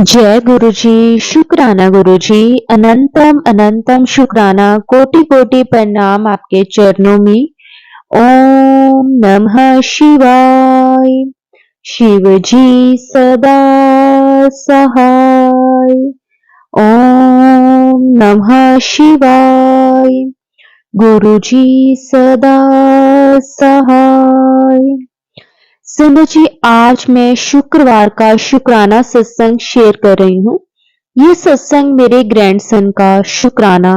जय गुरुजी, शुक्राना गुरुजी, अनंतम अनंतम शुक्राना, कोटि कोटि प्रणाम आपके चरणों में। ओम नमः शिवाय। शिव जी सदा सहाय। ओम नमः शिवाय। गुरुजी सदा सहाय। सुनो जी, आज मैं शुक्रवार का शुक्राना सत्संग शेयर कर रही हूँ। ये सत्संग मेरे ग्रैंडसन का शुक्राना।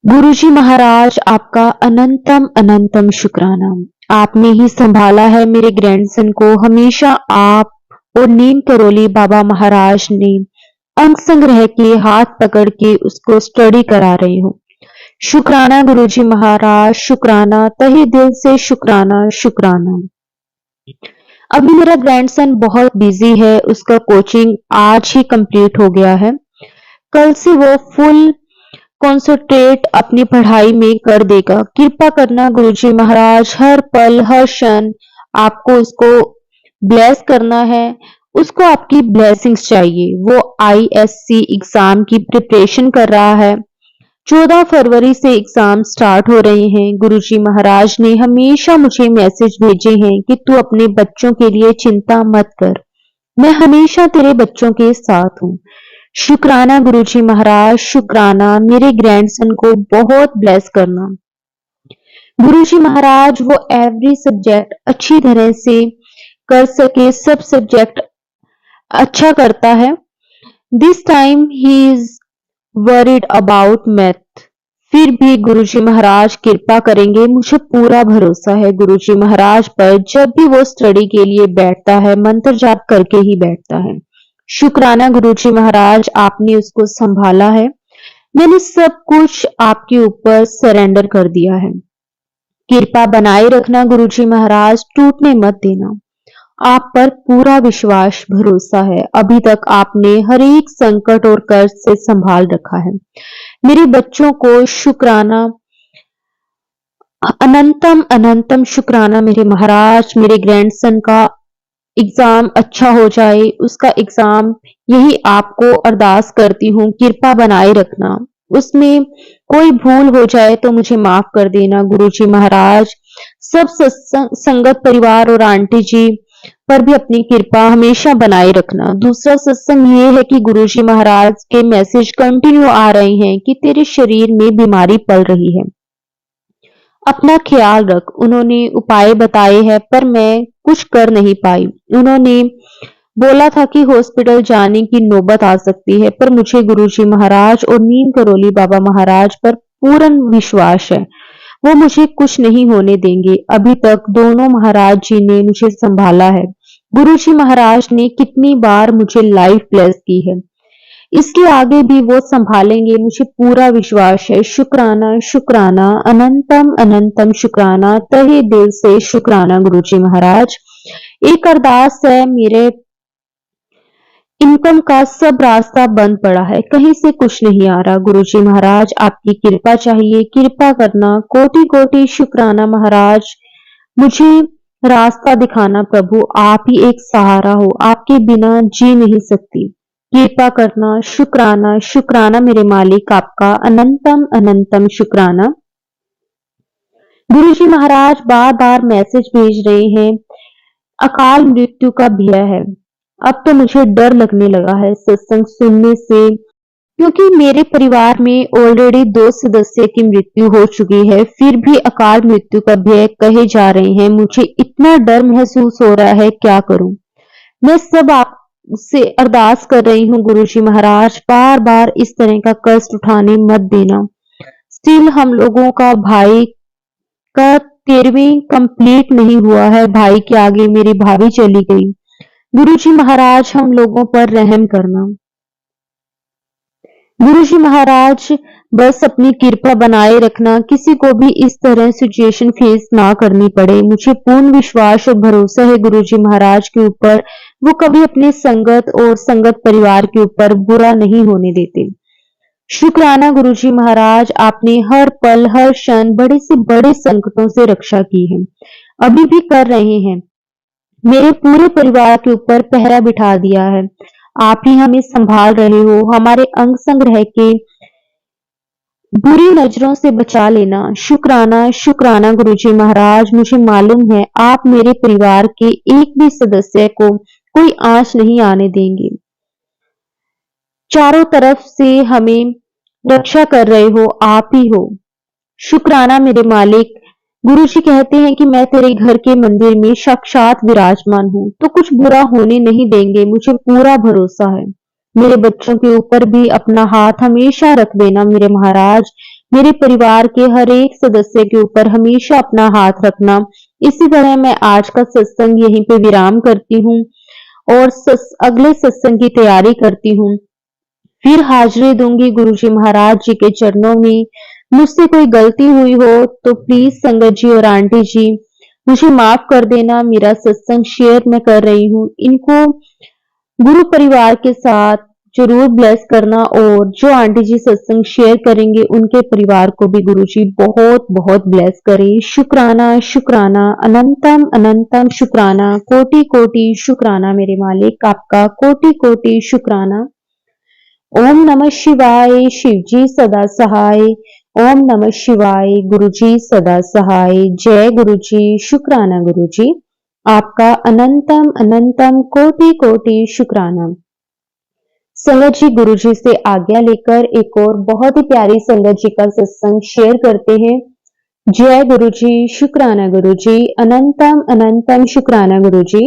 गुरुजी महाराज आपका अनंतम अनंतम शुक्राना। आपने ही संभाला है मेरे ग्रैंडसन को। हमेशा आप और नीम करोली बाबा महाराज ने अंग संग रह के हाथ पकड़ के उसको स्टडी करा रही हूँ। शुक्राना गुरुजी महाराज, शुक्राना, तहे दिल से शुक्राना शुक्राना। अभी मेरा ग्रैंडसन बहुत बिजी है, उसका कोचिंग आज ही कंप्लीट हो गया है। कल से वो फुल कॉन्सेंट्रेट अपनी पढ़ाई में कर देगा। कृपा करना गुरुजी महाराज, हर पल हर क्षण आपको उसको ब्लेस करना है। उसको आपकी ब्लेसिंग्स चाहिए। वो ISC एग्जाम की प्रिपरेशन कर रहा है। 14 फरवरी से एग्जाम स्टार्ट हो रहे हैं। गुरुजी महाराज ने हमेशा मुझे मैसेज भेजे हैं कि तू अपने बच्चों के लिए चिंता मत कर, मैं हमेशा तेरे बच्चों के साथ हूँ। शुक्राना गुरुजी महाराज, शुक्राना, मेरे ग्रैंडसन को बहुत ब्लेस करना। गुरुजी महाराज वो एवरी सब्जेक्ट अच्छी तरह से कर सके, सब सब्जेक्ट अच्छा करता है। This time he is worried about math. फिर भी गुरुजी महाराज कृपा करेंगे, मुझे पूरा भरोसा है गुरुजी महाराज पर। जब भी वो स्टडी के लिए बैठता है, मंत्र जाप करके ही बैठता है। शुक्राना गुरुजी महाराज, आपने उसको संभाला है। मैंने सब कुछ आपके ऊपर सरेंडर कर दिया है। कृपा बनाए रखना गुरुजी महाराज, टूटने मत देना। आप पर पूरा विश्वास भरोसा है। अभी तक आपने हर एक संकट और कर्ज से संभाल रखा है। मेरे बच्चों को शुक्राना, अनंतम अनंतम शुक्राना मेरे महाराज। मेरे ग्रैंडसन का एग्जाम अच्छा हो जाए, उसका एग्जाम यही आपको अरदास करती हूँ, कृपा बनाए रखना। उसमें कोई भूल हो जाए तो मुझे माफ कर देना गुरुजी महाराज। सब संगत परिवार और आंटी जी पर भी अपनी कृपा हमेशा बनाए रखना। दूसरा सत्संग ये है कि गुरुजी महाराज के मैसेज कंटिन्यू आ रहे हैं कि तेरे शरीर में बीमारी पल रही है, अपना ख्याल रख। उन्होंने उपाय बताए हैं पर मैं कुछ कर नहीं पाई। उन्होंने बोला था कि हॉस्पिटल जाने की नौबत आ सकती है, पर मुझे गुरुजी महाराज और नीम करोली बाबा महाराज पर पूर्ण विश्वास है। वो मुझे कुछ नहीं होने देंगे। अभी तक दोनों महाराज जी ने मुझे संभाला है। गुरुजी महाराज ने कितनी बार मुझे लाइफ ब्लेस की है, इसके आगे भी वो संभालेंगे, मुझे पूरा विश्वास है। शुक्राना शुक्राना, अनंतम अनंतम शुक्राना, तहे दिल से शुक्राना गुरुजी महाराज। एक अरदास है, मेरे इनकम का सब रास्ता बंद पड़ा है, कहीं से कुछ नहीं आ रहा। गुरुजी महाराज आपकी कृपा चाहिए, कृपा करना। कोटि कोटि शुक्राना महाराज, मुझे रास्ता दिखाना प्रभु। आप ही एक सहारा हो, आपके बिना जी नहीं सकती। कृपा करना। शुक्राना शुक्राना मेरे मालिक, आपका अनंतम अनंतम शुक्राना। गुरुजी महाराज बार बार मैसेज भेज रहे हैं, अकाल मृत्यु का भय है। अब तो मुझे डर लगने लगा है सत्संग सुनने से, क्योंकि मेरे परिवार में ऑलरेडी 2 सदस्य की मृत्यु हो चुकी है। फिर भी अकाल मृत्यु का भय कहे जा रहे हैं। मुझे इतना डर महसूस हो रहा है, क्या करूं। मैं सब आपसे अरदास कर रही हूँ गुरुजी महाराज, बार बार इस तरह का कष्ट उठाने मत देना। स्टिल हम लोगों का भाई का 13वीं कंप्लीट नहीं हुआ है। भाई के आगे मेरी भाभी चली गई। गुरुजी महाराज हम लोगों पर रहम करना। गुरुजी महाराज बस अपनी कृपा बनाए रखना, किसी को भी इस तरह सिचुएशन फेस ना करनी पड़े। मुझे पूर्ण विश्वास और भरोसा है गुरुजी महाराज के ऊपर, वो कभी अपने संगत और संगत परिवार के ऊपर बुरा नहीं होने देते। शुक्राना गुरुजी महाराज, आपने हर पल हर क्षण बड़े से बड़े संकटों से रक्षा की है, अभी भी कर रहे हैं। मेरे पूरे परिवार के ऊपर पहरा बिठा दिया है। आप ही हमें संभाल रहे हो, हमारे अंग संग रह के बुरी नजरों से बचा लेना। शुक्राना, शुक्राना गुरुजी महाराज। मुझे मालूम है आप मेरे परिवार के एक भी सदस्य को कोई आंच नहीं आने देंगे। चारों तरफ से हमें रक्षा कर रहे हो, आप ही हो। शुक्राना मेरे मालिक। गुरुजी कहते हैं कि मैं तेरे घर के मंदिर में साक्षात विराजमान हूँ, तो कुछ बुरा होने नहीं देंगे, मुझे पूरा भरोसा है। मेरे बच्चों के ऊपर भी अपना हाथ हमेशा रख देना मेरे महाराज। मेरे परिवार के हर एक सदस्य के ऊपर हमेशा अपना हाथ रखना। इसी तरह मैं आज का सत्संग यहीं पे विराम करती हूँ और अगले सत्संग की तैयारी करती हूँ। फिर हाजिरी दूंगी गुरुजी महाराज जी के चरणों में। मुझसे कोई गलती हुई हो तो प्लीज संगत जी और आंटी जी मुझे माफ कर देना। मेरा सत्संग शेयर मैं कर रही हूँ, इनको गुरु परिवार के साथ जरूर ब्लेस करना, और जो आंटी जी सत्संग शेयर करेंगे उनके परिवार को भी गुरुजी बहुत बहुत ब्लेस करें। शुक्राना, शुक्राना, अनंतम अनंतम शुक्राना, कोटि कोटि शुक्राना मेरे मालिक, आपका कोटि कोटि शुक्राना। ओम नमः शिवाय, शिवजी सदा सहाय। ओम नमः शिवाय, गुरुजी सदा सहाय। जय गुरुजी, शुक्राना गुरुजी, आपका अनंतम अनंतम कोटि कोटि शुक्राना। संगत जी गुरुजी से आज्ञा लेकर एक और बहुत ही प्यारी संगत जी का सत्संग शेयर करते हैं। जय गुरुजी, शुक्राना गुरुजी, अनंतम अनंतम शुक्राना गुरुजी।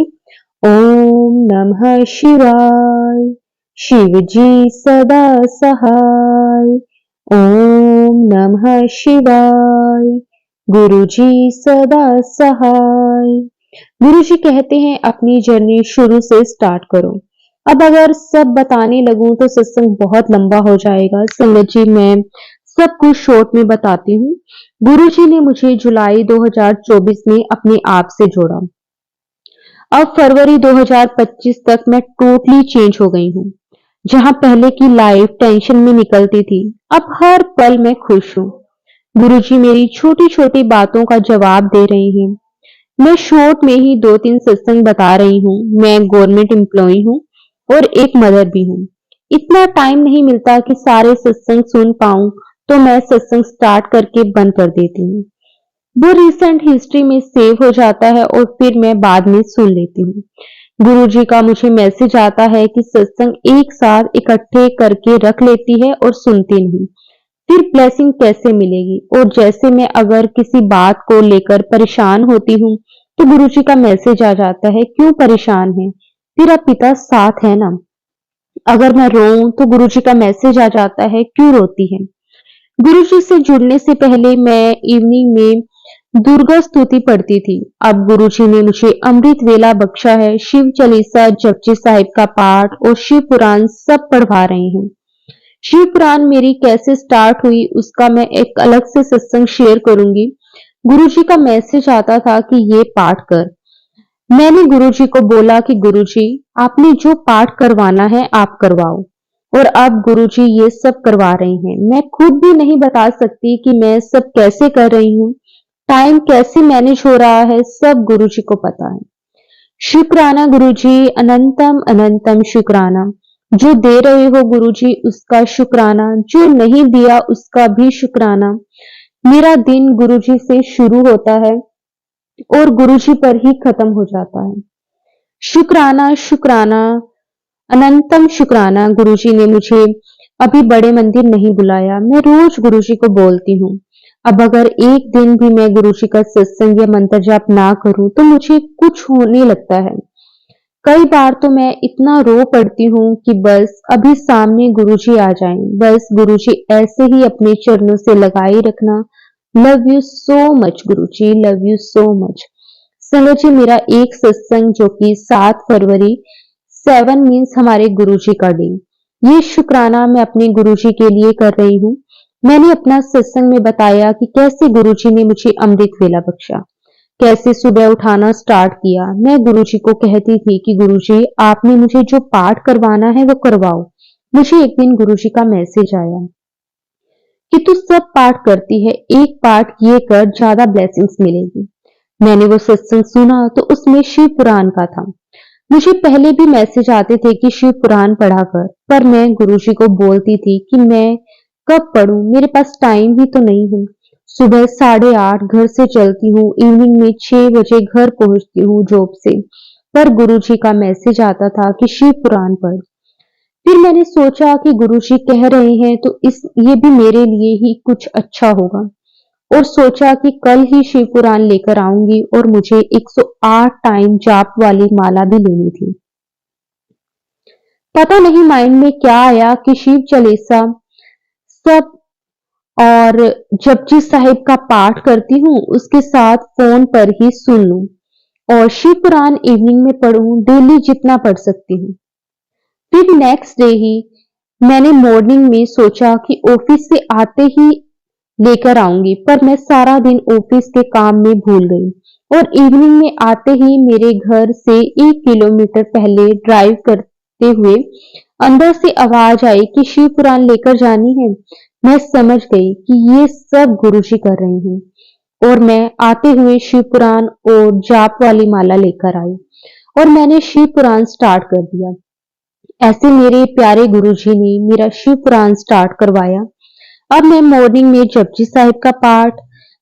ओम नमः शिवाय, शिव जी सदा सहाय। ओम नमः शिवाय, गुरु जी सदा सहाय। गुरु जी कहते हैं अपनी जर्नी शुरू से स्टार्ट करो। अब अगर सब बताने लगूं तो सत्संग बहुत लंबा हो जाएगा। संगत जी मैं सब कुछ शॉर्ट में बताती हूँ। गुरु जी ने मुझे जुलाई 2024 में अपने आप से जोड़ा। अब फरवरी 2025 तक मैं टोटली चेंज हो गई हूँ। जहां पहले की लाइफ टेंशन में निकलती थी, अब हर पल मैं खुश हूँ। गुरुजी मेरी छोटी छोटी बातों का जवाब दे रहे हैं। मैं शॉर्ट में ही 2-3 सत्संग बता रही हूँ। मैं गवर्नमेंट एम्प्लॉय हूँ और एक मदर भी हूँ। इतना टाइम नहीं मिलता कि सारे सत्संग सुन पाऊं, तो मैं सत्संग स्टार्ट करके बंद कर देती हूँ। वो रिसेंट हिस्ट्री में सेव हो जाता है और फिर मैं बाद में सुन लेती हूँ। गुरुजी का मुझे मैसेज आता है कि सत्संग एक साथ इकट्ठे करके रख लेती है और सुनती नहीं, फिर ब्लेसिंग कैसे मिलेगी। और जैसे मैं अगर किसी बात को लेकर परेशान होती हूँ तो गुरुजी का मैसेज आ जाता है, क्यों परेशान है, तेरा पिता साथ है ना। अगर मैं रोऊं तो गुरुजी का मैसेज आ जाता है, क्यों रोती है। गुरुजी से जुड़ने से पहले मैं इवनिंग में दुर्गा स्तुति पढ़ती थी। अब गुरुजी ने मुझे अमृत वेला बख्शा है। शिव चालीसा, जपजी साहिब का पाठ और शिव पुराण सब पढ़वा रहे हैं। शिव पुराण मेरी कैसे स्टार्ट हुई उसका मैं एक अलग से सत्संग शेयर करूंगी। गुरुजी का मैसेज आता था कि ये पाठ कर। मैंने गुरुजी को बोला कि गुरुजी आपने जो पाठ करवाना है आप करवाओ। और अब गुरुजी ये सब करवा रहे हैं। मैं खुद भी नहीं बता सकती कि मैं सब कैसे कर रही हूँ, टाइम कैसे मैनेज हो रहा है, सब गुरुजी को पता है। शुक्राना गुरुजी, अनंतम अनंतम शुक्राना। जो दे रहे हो गुरुजी उसका शुक्राना, जो नहीं दिया उसका भी शुक्राना। मेरा दिन गुरुजी से शुरू होता है और गुरुजी पर ही खत्म हो जाता है। शुक्राना, शुक्राना, अनंतम शुक्राना। गुरुजी ने मुझे अभी बड़े मंदिर नहीं बुलाया। मैं रोज गुरुजी को बोलती हूँ। अब अगर एक दिन भी मैं गुरुजी का सत्संग या मंत्र जाप ना करूं तो मुझे कुछ होने लगता है। कई बार तो मैं इतना रो पड़ती हूँ कि बस अभी सामने गुरुजी आ जाएं, बस गुरुजी ऐसे ही अपने चरणों से लगाए रखना। Love you so much Guruji, love you so much. चलो जी, मेरा एक सत्संग जो कि 7 फरवरी 7 मीन्स हमारे गुरुजी का डे, ये शुक्राना मैं अपने गुरुजी के लिए कर रही हूँ। मैंने अपना सत्संग में बताया कि कैसे गुरुजी ने मुझे अमृत वेला बख्शा, कैसे सुबह उठाना स्टार्ट किया। मैं गुरुजी को कहती थी कि गुरुजी आपने मुझे जो पाठ करवाना है वो करवाओ। मुझे एक दिन गुरुजी का मैसेज आया कि तू सब पाठ करती है, एक पाठ ये कर, ज्यादा ब्लेसिंग्स मिलेगी। मैंने वो सत्संग सुना तो उसमें शिव पुराण का था। मुझे पहले भी मैसेज आते थे कि शिव पुराण पढ़ा कर, पर मैं गुरुजी को बोलती थी कि मैं कब पढूं, मेरे पास टाइम ही तो नहीं है। सुबह 8:30 घर से चलती हूँ, इवनिंग में 6 बजे घर पहुंचती हूँ जॉब से। पर गुरुजी का मैसेज आता था कि शिव पुराण पढ़। फिर मैंने सोचा कि गुरुजी कह रहे हैं तो इस ये भी मेरे लिए ही कुछ अच्छा होगा, और सोचा कि कल ही शिव पुराण लेकर आऊंगी, और मुझे 108 टाइम जाप वाली माला भी लेनी थी। पता नहीं माइंड में क्या आया कि शिव चालीसा सब और जपजी साहिब का पाठ करती हूँ, उसके साथ फोन पर ही सुन लूं, और शिव पुराण इवनिंग में पढ़ूं, डेली जितना पढ़ सकती हूँ। फिर नेक्स्ट डे ही मैंने मॉर्निंग में सोचा कि ऑफिस से आते ही लेकर आऊंगी, पर मैं सारा दिन ऑफिस के काम में भूल गई, और इवनिंग में आते ही मेरे घर से 1 किलोमीटर पहले ड्राइव करते हुए अंदर से आवाज आई कि शिव पुराण लेकर जानी है। मैं समझ गई कि ये सब गुरुजी कर रहे हैं, और मैं आते हुए शिव पुराण और जाप वाली माला लेकर आई, और मैंने शिव पुराण स्टार्ट कर दिया। ऐसे मेरे प्यारे गुरुजी ने मेरा शिव पुराण स्टार्ट करवाया। अब मैं मॉर्निंग में जपजी साहिब का पाठ,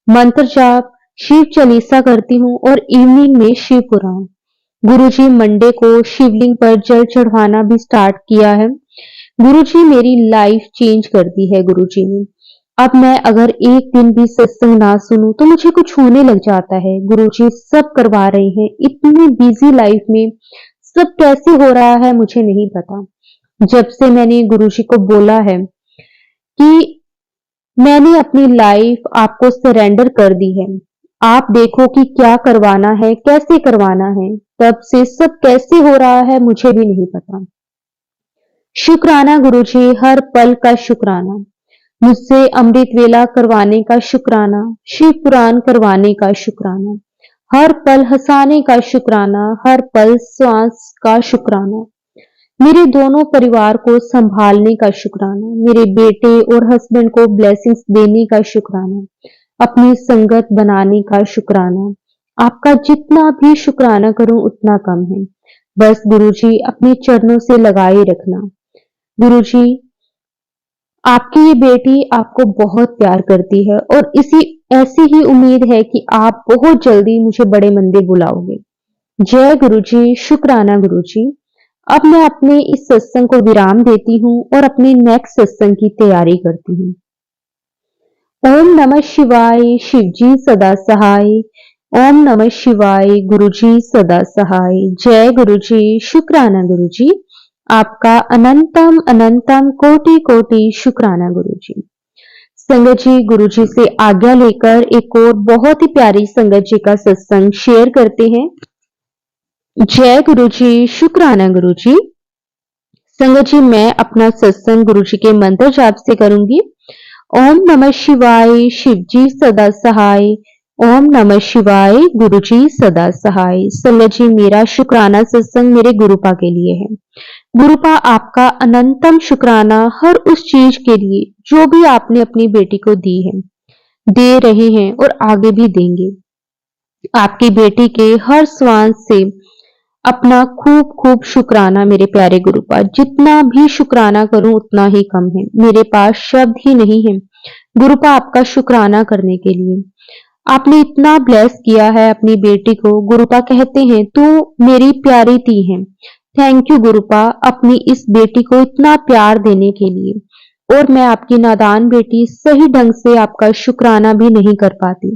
मंत्र जाप, शिव चालीसा करती हूँ, और इवनिंग में शिव पुराण। गुरुजी मंडे को शिवलिंग पर जल चढ़वाना भी स्टार्ट किया है। गुरुजी मेरी लाइफ चेंज कर दी है गुरुजी ने। अब मैं अगर एक दिन भी सत्संग ना सुनूं तो मुझे कुछ होने लग जाता है। गुरुजी सब करवा रहे हैं। इतनी बिजी लाइफ में सब कैसे हो रहा है मुझे नहीं पता। जब से मैंने गुरुजी को बोला है कि मैंने अपनी लाइफ आपको सरेंडर कर दी है, आप देखो कि क्या करवाना है, कैसे करवाना है, तब से सब कैसे हो रहा है मुझे भी नहीं पता। शुक्राना गुरुजी, हर पल का शुक्राना। मुझसे अमृत वेला करवाने का शुक्राना, शिव पुराण करवाने का शुक्राना, हर पल हंसाने का शुक्राना, हर पल श्वास का शुक्राना, मेरे दोनों परिवार को संभालने का शुक्राना, मेरे बेटे और हस्बैंड को ब्लेसिंग्स देने का शुक्राना, अपनी संगत बनाने का शुक्राना। आपका जितना भी शुक्राना करूं उतना कम है। बस गुरुजी अपने चरणों से लगाए रखना। गुरुजी, आपकी ये बेटी आपको बहुत प्यार करती है, और इसी ऐसी ही उम्मीद है कि आप बहुत जल्दी मुझे बड़े मंदिर बुलाओगे। जय गुरुजी, शुक्राना गुरुजी। अब मैं अपने इस सत्संग को विराम देती हूँ और अपने नेक्स्ट सत्संग की तैयारी करती हूँ। ओम नमः शिवाय, शिवजी सदा सहाय। ओम नमः शिवाय, गुरुजी सदा सहाय। जय गुरुजी, शुक्राना गुरुजी। आपका अनंतम अनंतम कोटि कोटि शुक्राना गुरुजी। संगत जी, गुरुजी से आज्ञा लेकर एक और बहुत ही प्यारी संगत जी का सत्संग शेयर करते हैं। जय गुरुजी, शुक्राना गुरुजी। संगत जी, मैं अपना सत्संग गुरुजी के मंत्र जाप से करूंगी। ओम नमः शिवाय, शिवजी सदा सहाय। ओम नमः शिवाय, गुरुजी सदा सहाय। संगत जी, मेरा शुक्राना सत्संग मेरे गुरुपा के लिए है। गुरुपा, आपका अनंतम शुक्राना हर उस चीज के लिए जो भी आपने अपनी बेटी को दी है, दे रहे हैं और आगे भी देंगे। आपकी बेटी के हर श्वास से अपना खूब खूब शुक्राना मेरे प्यारे गुरुपा। जितना भी शुक्राना करूं उतना ही कम है, मेरे पास शब्द ही नहीं है गुरुपा आपका शुक्राना करने के लिए। आपने इतना ब्लेस किया है अपनी बेटी को। गुरुपा कहते हैं तू मेरी प्यारी धी है। थैंक यू गुरुपा, अपनी इस बेटी को इतना प्यार देने के लिए। और मैं आपकी नादान बेटी सही ढंग से आपका शुक्राना भी नहीं कर पाती।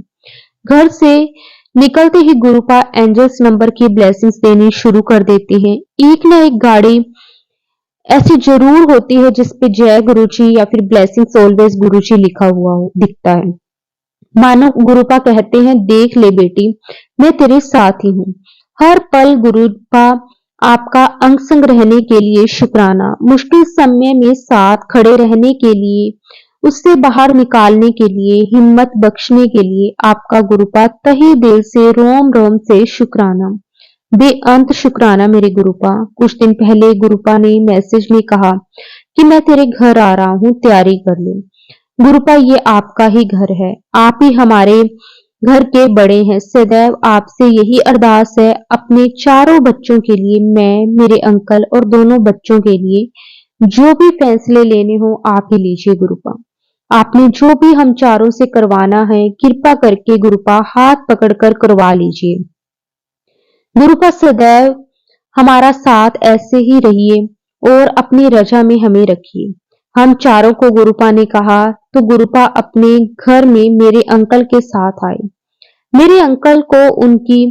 घर से निकलते ही गुरुपा एंजल्स नंबर की ब्लेसिंग्स देनी शुरू कर देती हैं। एक ना एक गाड़ी ऐसी जरूर होती है जिसपे जय गुरुजी या फिर ब्लेसिंग्स ऑलवेज गुरुजी लिखा हुआ दिखता है। मानो गुरुपा कहते हैं, देख ले बेटी, मैं तेरे साथ ही हूँ। हर पल गुरुपा आपका अंग संग रहने के लिए शुक्राना, मुश्किल समय में साथ खड़े रहने के लिए, उससे बाहर निकालने के लिए, हिम्मत बख्शने के लिए आपका गुरुपा तहे दिल से रोम रोम से शुक्राना, बेअंत शुक्राना मेरे गुरुपा। कुछ दिन पहले गुरुपा ने मैसेज में कहा कि मैं तेरे घर आ रहा हूँ, तैयारी कर ले। गुरुपा, ये आपका ही घर है, आप ही हमारे घर के बड़े हैं, सदैव आपसे यही अरदास है, अपने चारों बच्चों के लिए, मैं, मेरे अंकल और दोनों बच्चों के लिए जो भी फैसले लेने हो आप ही लीजिए गुरुपा। आपने जो भी हम चारों से करवाना है, कृपा करके गुरुपा हाथ पकड़कर करवा लीजिए। गुरुपा सदैव हमारा साथ ऐसे ही रहिए और अपनी रजा में हमें रखिए। हम चारों को गुरुपा ने कहा तो गुरुपा अपने घर में मेरे अंकल के साथ आए। मेरे अंकल को उनकी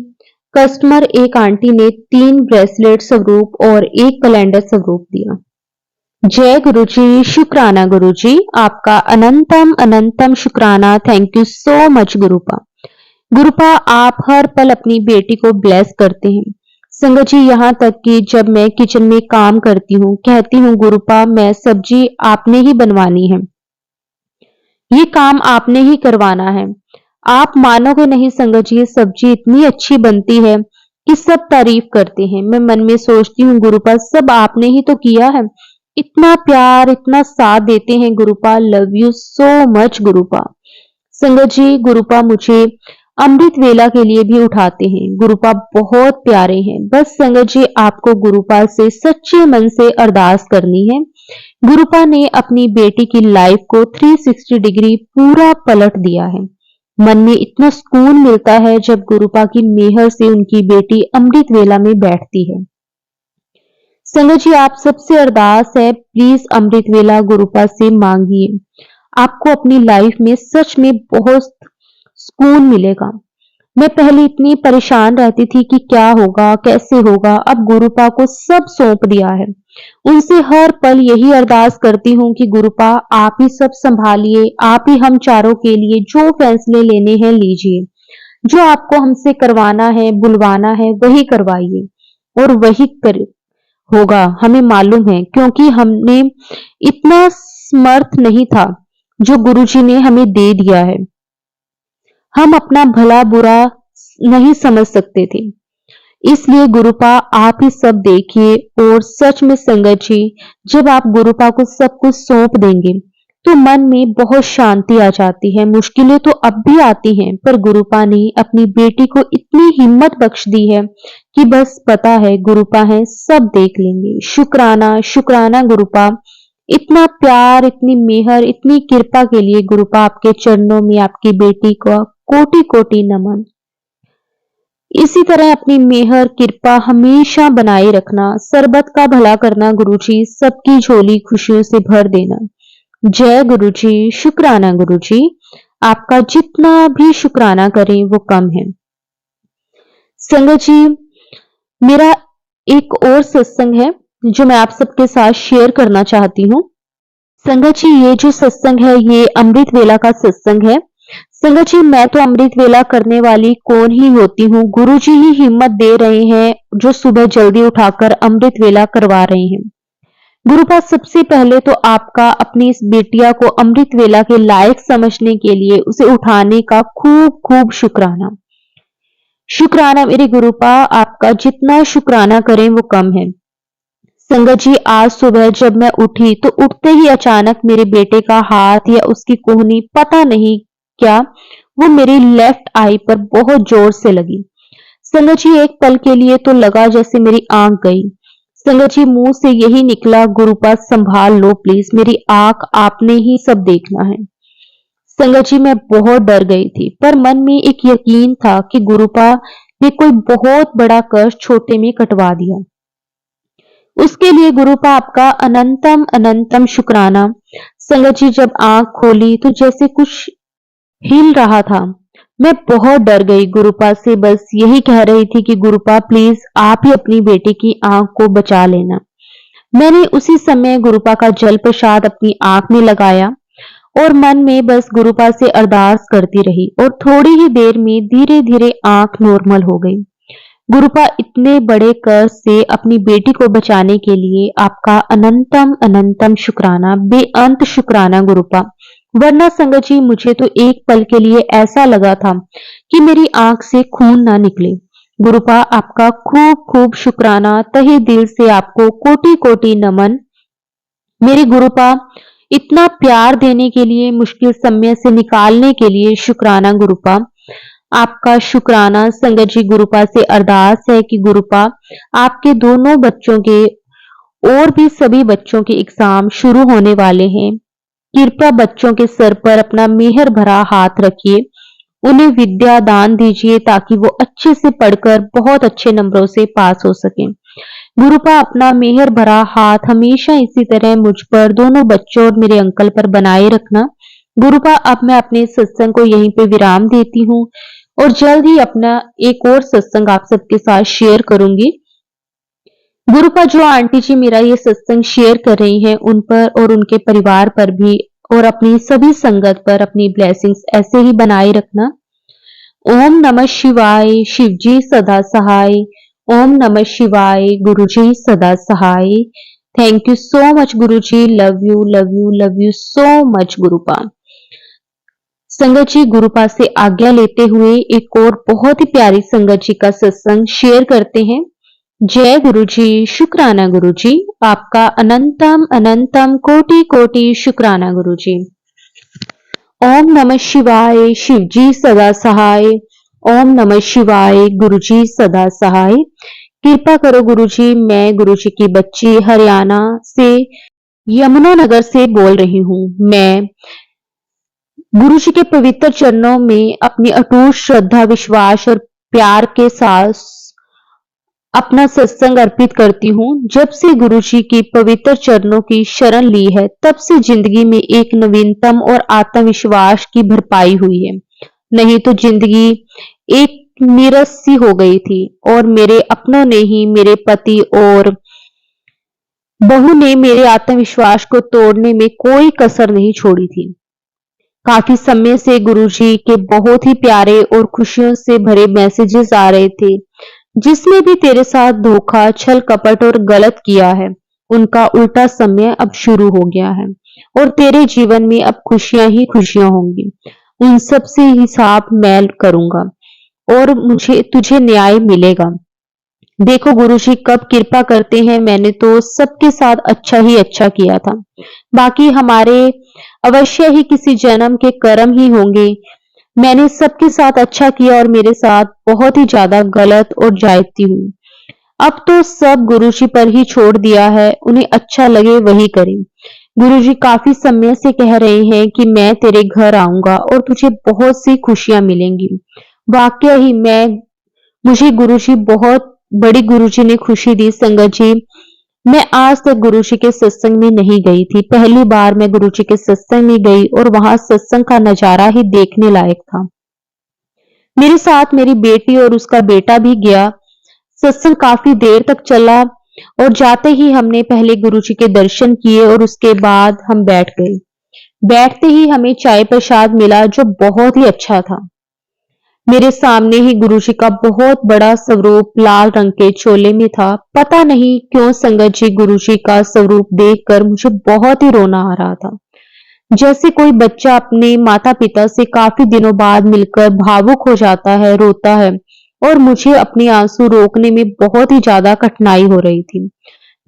कस्टमर एक आंटी ने 3 ब्रेसलेट स्वरूप और एक कैलेंडर स्वरूप दिया। जय गुरुजी, शुक्राना गुरुजी, आपका अनंतम अनंतम शुक्राना। Thank you so much गुरुपा। गुरुपा आप हर पल अपनी बेटी को ब्लेस करते हैं। संगत जी, यहाँ तक कि जब मैं किचन में काम करती हूँ, कहती हूँ गुरुपा मैं सब्जी आपने ही बनवानी है, ये काम आपने ही करवाना है। आप मानोगे नहीं संगत जी, ये सब्जी इतनी अच्छी बनती है कि सब तारीफ करते हैं। मैं मन में सोचती हूँ गुरुपा सब आपने ही तो किया है। इतना प्यार, इतना साथ देते हैं गुरुपा। लव यू सो मच गुरुपा। संगत जी, गुरुपा मुझे अमृत वेला के लिए भी उठाते हैं। गुरुपा बहुत प्यारे हैं। बस संगत जी आपको गुरुपा से सच्चे मन से अरदास करनी है। गुरुपा ने अपनी बेटी की लाइफ को 360 डिग्री पूरा पलट दिया है। मन में इतना सुकून मिलता है जब गुरुपा की मेहर से उनकी बेटी अमृत वेला में बैठती है। संगत जी आप सबसे अरदास है, प्लीज अमृत वेला गुरुपा से मांगिए। आपको अपनी लाइफ में सच में बहुत सुकून मिलेगा। मैं पहले इतनी परेशान रहती थी कि क्या होगा, कैसे होगा। अब गुरुपा को सब सौंप दिया है। उनसे हर पल यही अरदास करती हूँ कि गुरुपा आप ही सब संभालिए, आप ही हम चारों के लिए जो फैसले लेने हैं लीजिए। जो आपको हमसे करवाना है, बुलवाना है, वही करवाइए और वही कर होगा, हमें मालूम है, क्योंकि हमने इतना समर्थ नहीं था जो गुरुजी ने हमें दे दिया है। हम अपना भला बुरा नहीं समझ सकते थे। इसलिए गुरुपा आप ही सब देखिए। और सच में संगत जी, जब आप गुरुपा को सब कुछ सौंप देंगे तो मन में बहुत शांति आ जाती है। मुश्किलें तो अब भी आती हैं, पर गुरुपा ने अपनी बेटी को इतनी हिम्मत बख्श दी है कि बस पता है गुरुपा है, सब देख लेंगे। शुक्राना शुक्राना गुरुपा। इतना प्यार, इतनी मेहर, इतनी कृपा के लिए गुरुपा आपके चरणों में आपकी बेटी को कोटि कोटि नमन। इसी तरह अपनी मेहर कृपा हमेशा बनाए रखना, सरबत का भला करना गुरुजी, सबकी झोली खुशियों से भर देना। जय गुरुजी, शुक्राना गुरुजी। आपका जितना भी शुक्राना करें वो कम है। संगत जी, मेरा एक और सत्संग है जो मैं आप सबके साथ शेयर करना चाहती हूँ। संगत जी, ये जो सत्संग है ये अमृत वेला का सत्संग है। संगत जी, मैं तो अमृत वेला करने वाली कौन ही होती हूँ, गुरु जी ही हिम्मत दे रहे हैं जो सुबह जल्दी उठाकर अमृत वेला करवा रहे हैं। गुरुपा सबसे पहले तो आपका अपनी इस बेटिया को अमृत वेला के लायक समझने के लिए उसे उठाने का खूब खूब शुक्राना। शुक्राना मेरे गुरुपा, आपका जितना शुक्राना करें वो कम है। संगत जी, आज सुबह जब मैं उठी तो उठते ही अचानक मेरे बेटे का हाथ या उसकी कोहनी पता नहीं क्या वो मेरी लेफ्ट आई पर बहुत जोर से लगी। संगत जी, एक पल के लिए तो लगा जैसे मेरी आंख गई। संगत जी, मुंह से यही निकला, गुरुपा संभाल लो प्लीज, मेरी आंख आपने ही सब देखना है। संगत जी, मैं बहुत डर गई थी, पर मन में एक यकीन था कि गुरुपा ने कोई बहुत बड़ा कष्ट छोटे में कटवा दिया। उसके लिए गुरुपा आपका अनंतम अनंतम शुक्राना। संगत जी, जब आंख खोली तो जैसे कुछ हिल रहा था। मैं बहुत डर गई, गुरुपा से बस यही कह रही थी कि गुरुपा प्लीज आप ही अपनी बेटी की आंख को बचा लेना। मैंने उसी समय गुरुपा का जल प्रसाद अपनी आंख में लगाया और मन में बस गुरुपा से अरदास करती रही और थोड़ी ही देर में धीरे धीरे आंख नॉर्मल हो गई। गुरुपा, इतने बड़े कर्ज से अपनी बेटी को बचाने के लिए आपका अनंतम अनंतम शुक्राना, बेअंत शुक्राना गुरुपा। वरना संगत जी, मुझे तो एक पल के लिए ऐसा लगा था कि मेरी आंख से खून ना निकले। गुरुपा, आपका खूब खूब शुक्राना, तहे दिल से आपको कोटि कोटि नमन। मेरे गुरुपा, इतना प्यार देने के लिए, मुश्किल समय से निकालने के लिए शुक्राना गुरुपा। आपका शुक्राना। संगत जी, गुरुपा से अरदास है कि गुरुपा आपके दोनों बच्चों के और भी सभी बच्चों के एग्जाम शुरू होने वाले हैं। कृपया बच्चों के सर पर अपना मेहर भरा हाथ रखिए, उन्हें विद्या दान दीजिए ताकि वो अच्छे से पढ़कर बहुत अच्छे नंबरों से पास हो सकें। गुरुपा अपना मेहर भरा हाथ हमेशा इसी तरह मुझ पर, दोनों बच्चों और मेरे अंकल पर बनाए रखना। गुरुपा, अब मैं अपने सत्संग को यहीं पे विराम देती हूँ और जल्द ही अपना एक और सत्संग आप सबके साथ शेयर करूंगी। गुरुपा, जो आंटी जी मेरा ये सत्संग शेयर कर रही हैं उन पर और उनके परिवार पर भी और अपनी सभी संगत पर अपनी ब्लेसिंग्स ऐसे ही बनाए रखना। ओम नमः शिवाय। शिवजी सदा सहाय। ओम नमः शिवाय। गुरुजी सदा सहाय। Thank you so much Guruji. Love you love you love you so much गुरुपा। संगत जी, गुरुपा से आज्ञा लेते हुए एक और बहुत ही प्यारी संगत जी का सत्संग शेयर करते हैं। जय गुरु जी। शुक्राना गुरु जी, आपका अनंतम अनंतम कोटि कोटि शुक्राना गुरु जी। ओम नमः शिवाय। शिव जी सदा सहाय। ओम नमः शिवाय। गुरु जी सदा सहाय। कृपा करो गुरु जी, मैं गुरु जी की बच्ची हरियाणा से यमुनानगर से बोल रही हूँ। मैं गुरु जी के पवित्र चरणों में अपनी अटूट श्रद्धा, विश्वास और प्यार के साथ अपना सत्संग अर्पित करती हूँ। जब से गुरु जी की पवित्र चरणों की शरण ली है, तब से जिंदगी में एक नवीनतम और आत्मविश्वास की भरपाई हुई है। नहीं तो जिंदगी एक नीरस सी हो गई थी और मेरे अपनों ने ही, मेरे पति और बहू ने मेरे आत्मविश्वास को तोड़ने में कोई कसर नहीं छोड़ी थी। काफी समय से गुरुजी के बहुत ही प्यारे और खुशियों से भरे मैसेजेस आ रहे थे, जिसने भी तेरे साथ धोखा, छल कपट और गलत किया है, उनका उल्टा समय अब शुरू हो गया है और तेरे जीवन में अब खुशियां ही खुशियां होंगी। उन सब से हिसाब मैं करूंगा और मुझे तुझे न्याय मिलेगा। देखो गुरुजी कब कृपा करते हैं, मैंने तो सबके साथ अच्छा ही अच्छा किया था, बाकी हमारे अवश्य ही किसी जन्म के कर्म ही होंगे। मैंने सबके साथ अच्छा किया और मेरे साथ बहुत ही ज्यादा गलत और जायती हूँ। अब तो सब गुरुजी पर ही छोड़ दिया है, उन्हें अच्छा लगे वही करें। गुरुजी काफी समय से कह रहे हैं कि मैं तेरे घर आऊंगा और तुझे बहुत सी खुशियां मिलेंगी। वाकई ही मुझे गुरुजी बहुत बड़ी गुरुजी ने खुशी दी। संगत जी, मैं आज तक गुरुजी के सत्संग में नहीं गई थी। पहली बार मैं गुरुजी के सत्संग में गई और वहां सत्संग का नजारा ही देखने लायक था। मेरे साथ मेरी बेटी और उसका बेटा भी गया। सत्संग काफी देर तक चला और जाते ही हमने पहले गुरुजी के दर्शन किए और उसके बाद हम बैठ गए। बैठते ही हमें चाय प्रसाद मिला जो बहुत ही अच्छा था। मेरे सामने ही गुरुजी का बहुत बड़ा स्वरूप लाल रंग के चोले में था। पता नहीं क्यों संगत जी, गुरुजी का स्वरूप देखकर मुझे बहुत ही रोना आ रहा था। जैसे कोई बच्चा अपने माता पिता से काफी दिनों बाद मिलकर भावुक हो जाता है, रोता है, और मुझे अपने आंसू रोकने में बहुत ही ज्यादा कठिनाई हो रही थी।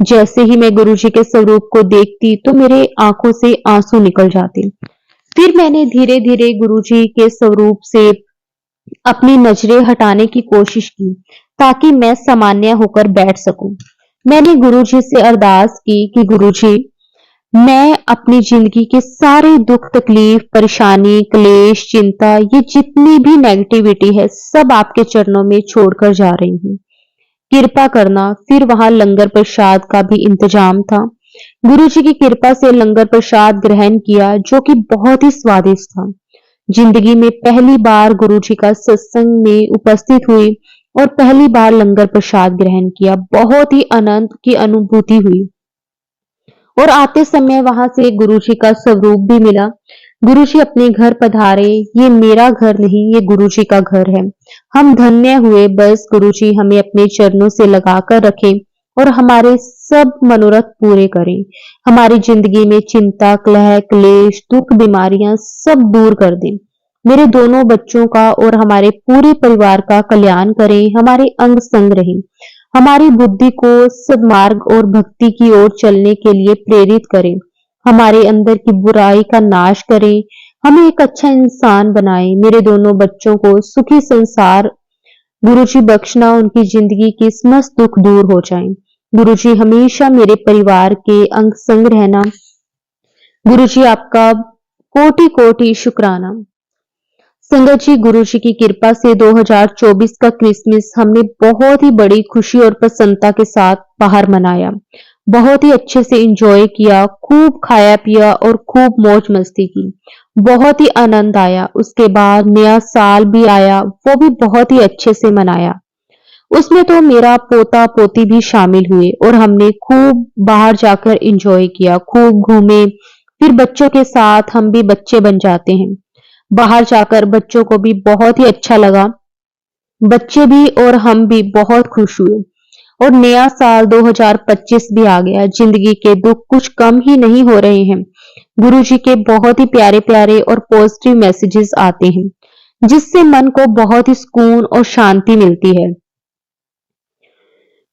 जैसे ही मैं गुरुजी के स्वरूप को देखती तो मेरे आंखों से आंसू निकल जाते। फिर मैंने धीरे धीरे गुरुजी के स्वरूप से अपनी नजरें हटाने की कोशिश की ताकि मैं सामान्य होकर बैठ सकूं। मैंने गुरुजी से अरदास की कि गुरुजी, मैं अपनी जिंदगी के सारे दुख, तकलीफ, परेशानी, क्लेश, चिंता, ये जितनी भी नेगेटिविटी है, सब आपके चरणों में छोड़कर जा रही हूँ। कृपा करना। फिर वहां लंगर प्रसाद का भी इंतजाम था। गुरुजी की कृपा से लंगर प्रसाद ग्रहण किया जो कि बहुत ही स्वादिष्ट था। जिंदगी में पहली बार गुरुजी का सत्संग में उपस्थित हुई और पहली बार लंगर प्रसाद ग्रहण किया। बहुत ही आनंद की अनुभूति हुई और आते समय वहां से गुरुजी का स्वरूप भी मिला। गुरुजी अपने घर पधारे। ये मेरा घर नहीं, ये गुरुजी का घर है। हम धन्य हुए। बस गुरुजी हमें अपने चरणों से लगाकर रखें और हमारे सब मनोरथ पूरे करें। हमारी जिंदगी में चिंता, कलह, क्लेश, दुख, बीमारियां सब दूर कर दें। मेरे दोनों बच्चों का और हमारे पूरे परिवार का कल्याण करें। हमारे अंग संग रहें। हमारी बुद्धि को सद्मार्ग और भक्ति की ओर चलने के लिए प्रेरित करें। हमारे अंदर की बुराई का नाश करें। हमें एक अच्छा इंसान बनाए, मेरे दोनों बच्चों को सुखी संसार गुरुजी बख्शना, उनकी जिंदगी के समस्त दुख दूर हो जाएं। गुरुजी हमेशा मेरे परिवार के अंग संग रहना। गुरुजी आपका कोटि कोटि शुक्राना। संगत जी, गुरुजी की कृपा से 2024 का क्रिसमस हमने बहुत ही बड़ी खुशी और प्रसन्नता के साथ बाहर मनाया। बहुत ही अच्छे से एंजॉय किया, खूब खाया पिया और खूब मौज मस्ती की। बहुत ही आनंद आया। उसके बाद नया साल भी आया, वो भी बहुत ही अच्छे से मनाया। उसमें तो मेरा पोता पोती भी शामिल हुए और हमने खूब बाहर जाकर एंजॉय किया, खूब घूमे। फिर बच्चों के साथ हम भी बच्चे बन जाते हैं। बाहर जाकर बच्चों को भी बहुत ही अच्छा लगा। बच्चे भी और हम भी बहुत खुश हुए। और नया साल 2025 भी आ गया। जिंदगी के दुख कुछ कम ही नहीं हो रहे हैं। गुरुजी के बहुत ही प्यारे प्यारे और पॉजिटिव मैसेजेस आते हैं, जिससे मन को बहुत ही सुकून और शांति मिलती है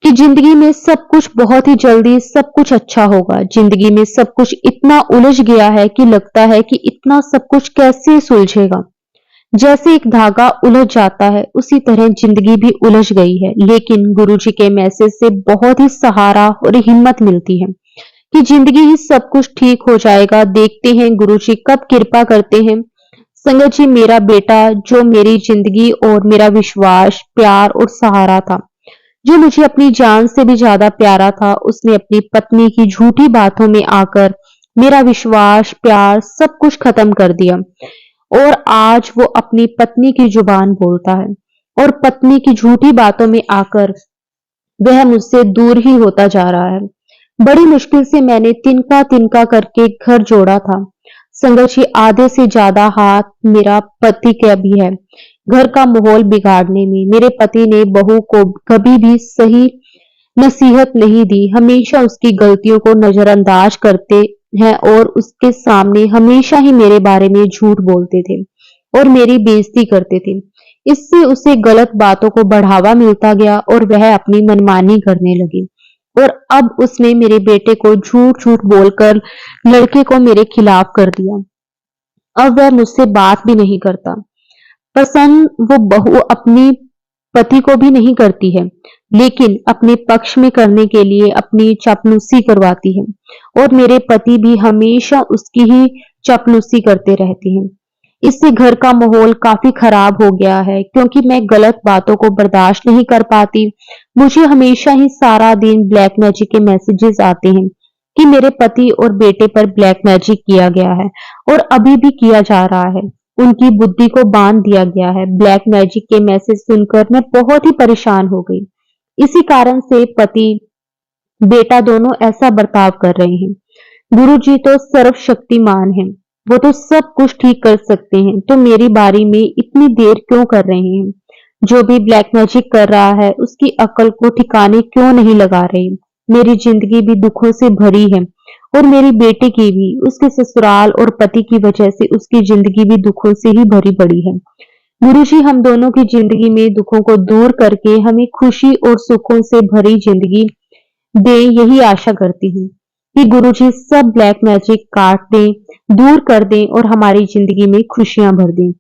कि जिंदगी में सब कुछ बहुत ही जल्दी सब कुछ अच्छा होगा। जिंदगी में सब कुछ इतना उलझ गया है कि लगता है कि इतना सब कुछ कैसे सुलझेगा। जैसे एक धागा उलझ जाता है, उसी तरह जिंदगी भी उलझ गई है। लेकिन गुरुजी के मैसेज से बहुत ही सहारा और हिम्मत मिलती है कि जिंदगी ही सब कुछ ठीक हो जाएगा। देखते हैं गुरुजी कब कृपा करते हैं। संगत जी, मेरा बेटा जो मेरी जिंदगी और मेरा विश्वास, प्यार और सहारा था, जो मुझे अपनी जान से भी ज्यादा प्यारा था, उसने अपनी पत्नी की झूठी बातों में आकर मेरा विश्वास, प्यार सब कुछ खत्म कर दिया। और आज वो अपनी पत्नी की जुबान बोलता है और पत्नी की झूठी बातों में आकर वह मुझसे दूर ही होता जा रहा है। बड़ी मुश्किल से मैंने तिनका तिनका करके घर जोड़ा था। संगत जी, आधे से ज्यादा हाथ मेरा पति का भी है घर का माहौल बिगाड़ने में। मेरे पति ने बहू को कभी भी सही नसीहत नहीं दी, हमेशा उसकी गलतियों को नजरअंदाज करते हैं और उसके सामने हमेशा ही मेरे बारे में झूठ बोलते थे और मेरी बेइज्जती करते थे। इससे उसे गलत बातों को बढ़ावा मिलता गया और वह अपनी मनमानी करने लगी। और अब उसने मेरे बेटे को झूठ झूठ बोलकर लड़के को मेरे खिलाफ कर दिया। अब वह मुझसे बात भी नहीं करता। पसंद वो बहू अपनी पति को भी नहीं करती है, लेकिन अपने पक्ष में करने के लिए अपनी चापलूसी करवाती है और मेरे पति भी हमेशा उसकी ही चापलूसी करते रहते हैं। इससे घर का माहौल काफी खराब हो गया है, क्योंकि मैं गलत बातों को बर्दाश्त नहीं कर पाती। मुझे हमेशा ही सारा दिन ब्लैक मैजिक के मैसेजेस आते हैं कि मेरे पति और बेटे पर ब्लैक मैजिक किया गया है और अभी भी किया जा रहा है। उनकी बुद्धि को बांध दिया गया है। ब्लैक मैजिक के मैसेज सुनकर मैं बहुत ही परेशान हो गई। इसी कारण से पति बेटा दोनों ऐसा बर्ताव कर रहे हैं। गुरुजी तो सर्वशक्तिमान हैं, वो तो सब कुछ ठीक कर सकते हैं, तो मेरी बारी में इतनी देर क्यों कर रहे हैं। जो भी ब्लैक मैजिक कर रहा है, उसकी अकल को ठिकाने क्यों नहीं लगा रहे। मेरी जिंदगी भी दुखों से भरी है और मेरी बेटे की भी। उसके ससुराल और पति की वजह से उसकी जिंदगी भी दुखों से ही भरी पड़ी है। गुरुजी हम दोनों की जिंदगी में दुखों को दूर करके हमें खुशी और सुखों से भरी जिंदगी दे, यही आशा करती हूँ कि गुरुजी सब ब्लैक मैजिक काट दें, दूर कर दें और हमारी जिंदगी में खुशियां भर दें।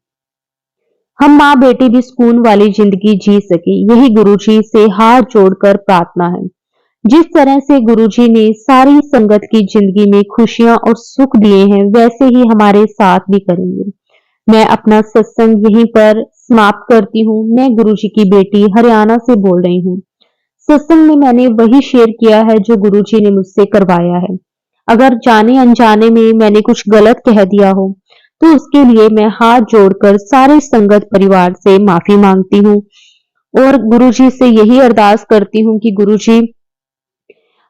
हम माँ बेटी भी सुकून वाली जिंदगी जी सके, यही गुरुजी से हाथ जोड़कर प्रार्थना है। जिस तरह से गुरुजी ने सारी संगत की जिंदगी में खुशियां और सुख दिए हैं, वैसे ही हमारे साथ भी करेंगे। मैं अपना सत्संग यहीं पर समाप्त करती हूँ। मैं गुरुजी की बेटी हरियाणा से बोल रही हूँ। सत्संग में मैंने वही शेयर किया है जो गुरुजी ने मुझसे करवाया है। अगर जाने अनजाने में मैंने कुछ गलत कह दिया हो, तो उसके लिए मैं हाथ जोड़कर सारे संगत परिवार से माफी मांगती हूँ और गुरुजी से यही अरदास करती हूँ कि गुरुजी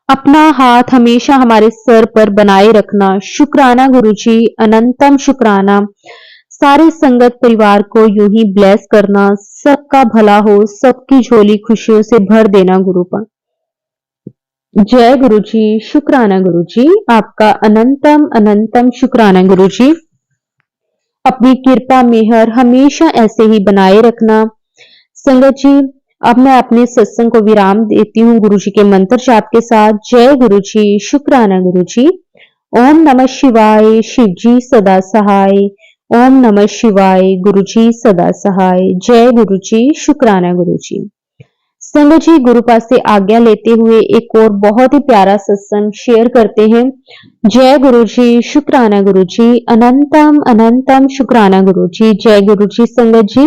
अपना हाथ हमेशा हमारे सर पर बनाए रखना। शुक्राना गुरुजी, अनंतम शुक्राना। सारे संगत परिवार को यूं ही ब्लेस करना, सबका भला हो, सबकी झोली खुशियों से भर देना गुरुपा। जय गुरुजी, शुक्राना गुरुजी, आपका अनंतम अनंतम शुक्राना गुरुजी। अपनी कृपा मेहर हमेशा ऐसे ही बनाए रखना। संगत जी, अब मैं अपने सत्संग को विराम देती हूँ गुरुजी के मंत्र जाप के साथ। जय गुरुजी, शुक्राना गुरुजी। ओम नमः शिवाय, शिव जी सदा सहाय। ओम नमः शिवाय। गुरुजी सदा सहाय। जय गुरुजी, शुक्राना गुरुजी। संगत जी, गुरु पास से आज्ञा लेते हुए एक और बहुत ही प्यारा सत्संग शेयर करते हैं। जय गुरुजी, शुक्राना गुरुजी। अनंतम अनंतम शुक्राना गुरुजी। जय गुरुजी। संगत जी,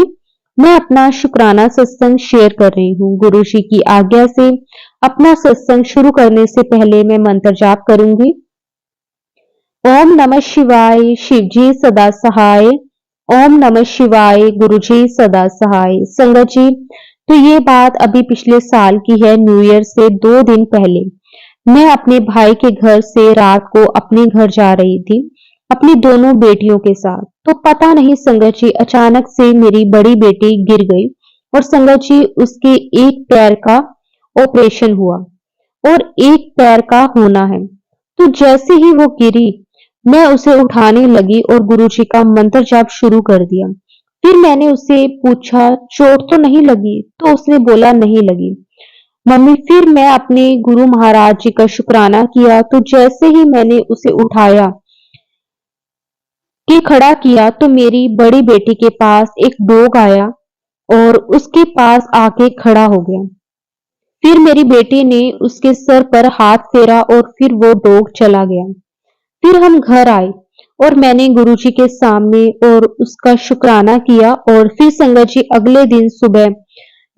मैं अपना शुक्राना सत्संग शेयर कर रही हूँ। गुरुजी की आज्ञा से अपना सत्संग शुरू करने से पहले मैं मंत्र जाप करूंगी। ओम नमः शिवाय। शिवजी सदा सहाय। ओम नमः शिवाय। गुरुजी सदा सहाय। संगत जी, तो ये बात अभी पिछले साल की है, न्यू ईयर से 2 दिन पहले। मैं अपने भाई के घर से रात को अपने घर जा रही थी, अपनी दोनों बेटियों के साथ। तो पता नहीं संगत जी, अचानक से मेरी बड़ी बेटी गिर गई और संगत जी, उसके एक पैर का ऑपरेशन हुआ और एक पैर का होना है। तो जैसे ही वो गिरी, मैं उसे उठाने लगी और गुरुजी का मंत्र जाप शुरू कर दिया। फिर मैंने उससे पूछा, चोट तो नहीं लगी? तो उसने बोला नहीं लगी मम्मी। फिर मैं अपने गुरु महाराज जी का शुक्राना किया। तो जैसे ही मैंने उसे उठाया कि खड़ा किया, तो मेरी बड़ी बेटी के पास एक डॉग आया और उसके पास आके खड़ा हो गया। फिर मेरी बेटी ने उसके सर पर हाथ फेरा और फिर वो डॉग चला गया। फिर हम घर आए और मैंने गुरुजी के सामने और उसका शुक्राना किया। और फिर संगत जी, अगले दिन सुबह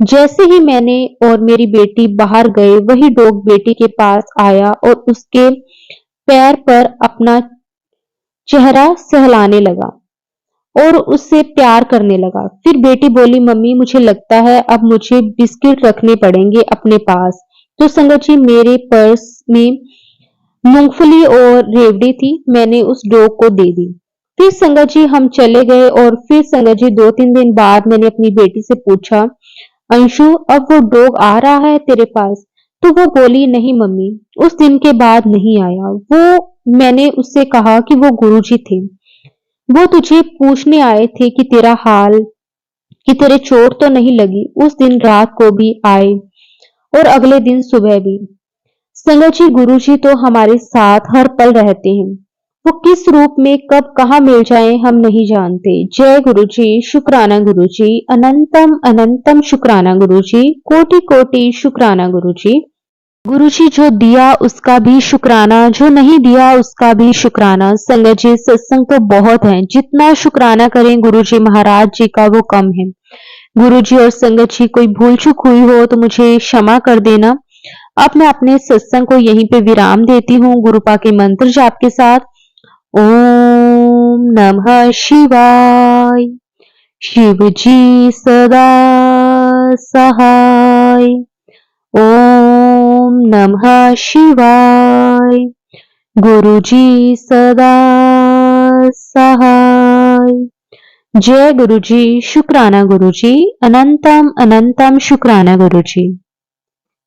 जैसे ही मैंने और मेरी बेटी बाहर गए, वही डॉग बेटी के पास आया और उसके पैर पर अपना चेहरा सहलाने लगा और उससे प्यार करने लगा। फिर बेटी बोली, मम्मी मुझे लगता है अब मुझे बिस्किट रखने पड़ेंगे अपने पास। तो संगत जी, मेरे पर्स में मूंगफली और रेवड़ी थी, मैंने उस डॉग को दे दी। फिर संगत जी, हम चले गए और फिर संगत जी, 2-3 दिन बाद मैंने अपनी बेटी से पूछा, अंशु अब वो डॉग आ रहा है तेरे पास? तो वो बोली, नहीं मम्मी, उस दिन के बाद नहीं आया। वो मैंने उससे कहा कि वो गुरुजी थे, वो तुझे पूछने आए थे कि तेरा हाल, कि तेरे चोट तो नहीं लगी। उस दिन रात को भी आए और अगले दिन सुबह भी। संगत जी, गुरु जी तो हमारे साथ हर पल रहते हैं। वो किस रूप में कब कहाँ मिल जाए हम नहीं जानते। जय गुरु जी, शुक्राना गुरु जी। अनंतम अनंतम शुक्राना गुरु जी। कोटि कोटि शुक्राना गुरु जी। गुरु जी जो दिया उसका भी शुक्राना, जो नहीं दिया उसका भी शुक्राना। संगत जी, सत्संग तो बहुत है, जितना शुक्राना करें गुरु जी महाराज जी का वो कम है। गुरु जी और संगत जी, कोई भूल चूक हुई हो तो मुझे क्षमा कर देना। अब मैं अपने सत्संग को यहीं पे विराम देती हूँ गुरुपा के मंत्र जाप के साथ। ओम नमः शिवाय। शिव जी सदा सहाय। ओम नमः शिवाय। गुरु जी सदा सहाय। जय गुरु जी, शुक्राना गुरु जी। अनंतम अनंतम शुक्राना गुरु जी।